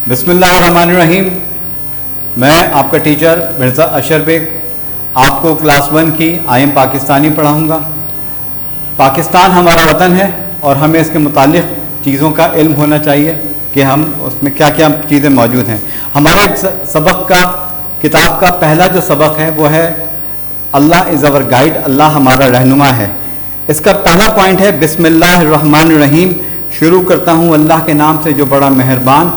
बिस्मिल्लाहिर्रहमानिर्रहीम। मैं आपका टीचर मिर्ज़ा अशर बेग आपको क्लास 1 की आईएम पाकिस्तानी पढ़ाऊँगा। पाकिस्तान हमारा वतन है और हमें इसके मुतालिक चीज़ों का इल्म होना चाहिए कि हम उसमें क्या क्या चीज़ें मौजूद हैं। हमारे सबक का किताब का पहला जो सबक है वो है अल्लाह इज़ अवर गाइड, अल्लाह हमारा रहनुमा है। इसका पहला पॉइंट है बिस्मिल्लाहिर्रहमानिर्रहीम। शुरू करता हूँ अल्लाह के नाम से जो बड़ा मेहरबान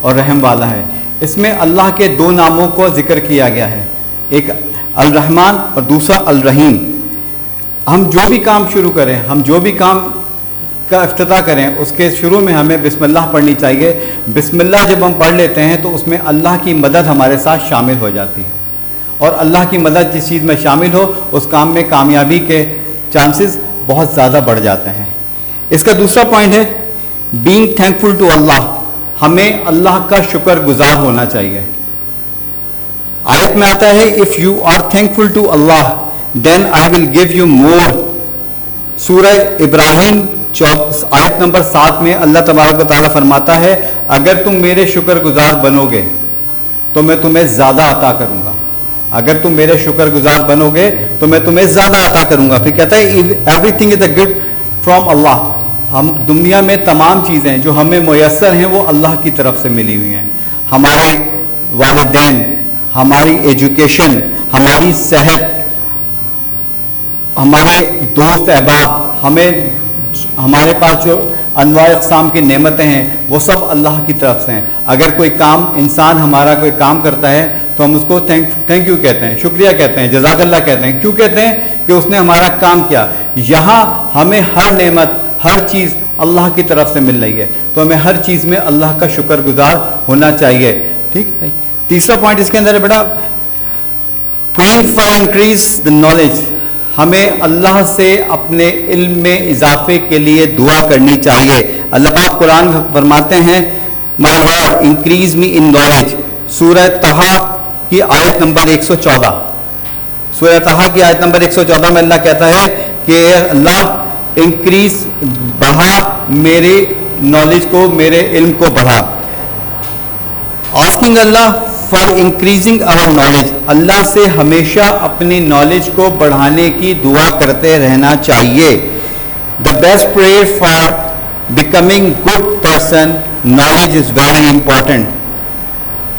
और रहम वाला है। इसमें अल्लाह के दो नामों को जिक्र किया गया है, एक अल रहमान और दूसरा अल रहीम। हम जो भी काम शुरू करें, हम जो भी काम का इफ्तिताह करें, उसके शुरू में हमें बिस्मिल्लाह पढ़नी चाहिए। बिस्मिल्लाह जब हम पढ़ लेते हैं तो उसमें अल्लाह की मदद हमारे साथ शामिल हो जाती है और अल्लाह की मदद जिस चीज़ में शामिल हो उस काम में कामयाबी के चांसेस बहुत ज़्यादा बढ़ जाते हैं। इसका दूसरा पॉइंट है बीइंग थैंकफुल टू अल्लाह। हमें अल्लाह का शुक्र गुजार होना चाहिए। आयत में आता है if you are thankful to Allah then I will give you more. सूरह इब्राहिम आयत नंबर 7 में अल्लाह तबारक व तआला फरमाता है अगर तुम मेरे शुक्र गुजार बनोगे तो मैं तुम्हें ज़्यादा अता करूँगा। अगर तुम मेरे शुक्र गुजार बनोगे तो मैं तुम्हें ज़्यादा अता करूँगा। फिर कहता है everything is a gift from Allah. हम दुनिया में तमाम चीज़ें जो हमें मुयस्सर हैं वो अल्लाह की तरफ से मिली हुई हैं। हमारे वालिदैन, हमारी एजुकेशन, हमारी सेहत, हमारे दोस्त अहबाब, हमारे पास जो अनवा इक़साम की नेमतें हैं वो सब अल्लाह की तरफ से हैं। अगर कोई काम इंसान हमारा कोई काम करता है तो हम उसको थैंक यू कहते हैं, शुक्रिया कहते हैं, जज़ाकल्लाह कहते हैं। क्यों कहते हैं? कि उसने हमारा काम किया। यहाँ हमें हर नेमत, हर चीज़ अल्लाह की तरफ से मिल रही है तो हमें हर चीज़ में अल्लाह का शुक्र गुजार होना चाहिए। ठीक है। तीसरा पॉइंट इसके अंदर है बेटा praying for increase the knowledge. हमें अल्लाह से अपने इल्म में इजाफे के लिए दुआ करनी चाहिए। अल्लाह पाक कुरान में फरमाते हैं my Lord increase me in knowledge. सूरह तहा की आयत नंबर 114। सूरह तहा की आयत नंबर 114 में अल्लाह कहता है कि अल्लाह इंक्रीज बढ़ा मेरे नॉलेज को, मेरे इल्म को बढ़ा। Asking Allah for increasing our knowledge. Allah से हमेशा अपनी नॉलेज को बढ़ाने की दुआ करते रहना चाहिए। The best prayer for becoming good person, knowledge is very important.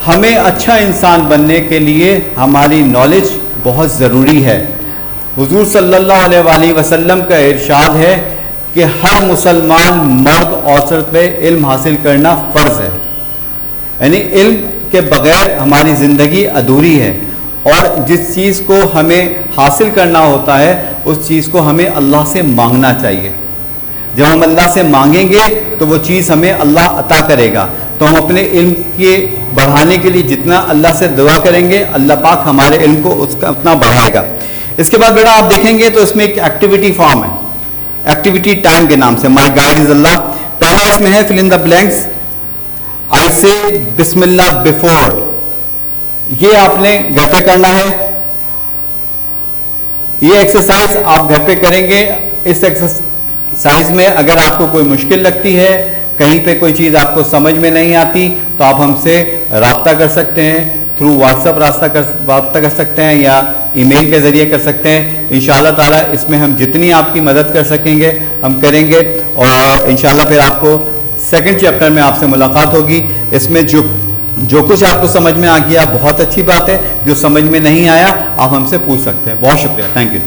हमें अच्छा इंसान बनने के लिए हमारी नॉलेज बहुत ज़रूरी है। हुजूर सल्लल्लाहु अलैहि वसल्लम का इरशाद है कि हर मुसलमान मर्द औरत पे इल्म हासिल करना फ़र्ज़ है। यानी इल्म के बग़ैर हमारी ज़िंदगी अधूरी है और जिस चीज़ को हमें हासिल करना होता है उस चीज़ को हमें अल्लाह से मांगना चाहिए। जब हम अल्लाह से मांगेंगे तो वो चीज़ हमें अल्लाह अता करेगा। तो हम अपने इल्म के बढ़ाने के लिए जितना अल्लाह से दुआ करेंगे अल्लाह पाक हमारे इल्म को उसका उतना बढ़ाएगा। इसके बाद बेटा आप देखेंगे तो इसमें एक एक्टिविटी फॉर्म है, एक्टिविटी टाइम के नाम से माई गाइड इज अल्लाह। पहला इसमें है फिल इन द ब्लैंक्स। आई से बिस्मिल्लाह बिफोर। ये आपने घर पे करना है। ये एक्सरसाइज आप घर पे करेंगे। इस एक्सरसाइज में अगर आपको कोई मुश्किल लगती है, कहीं पे कोई चीज़ आपको समझ में नहीं आती तो आप हमसे राब्ता कर सकते हैं, थ्रू व्हाट्सअप राब्ता कर सकते हैं या ईमेल के ज़रिए कर सकते हैं। इंशाअल्लाह ताला इसमें हम जितनी आपकी मदद कर सकेंगे हम करेंगे और इंशाअल्लाह फिर आपको सेकंड चैप्टर में आपसे मुलाकात होगी। इसमें जो कुछ आपको समझ में आ गया बहुत अच्छी बात है, जो समझ में नहीं आया आप हमसे पूछ सकते हैं। बहुत शुक्रिया, थैंक यू।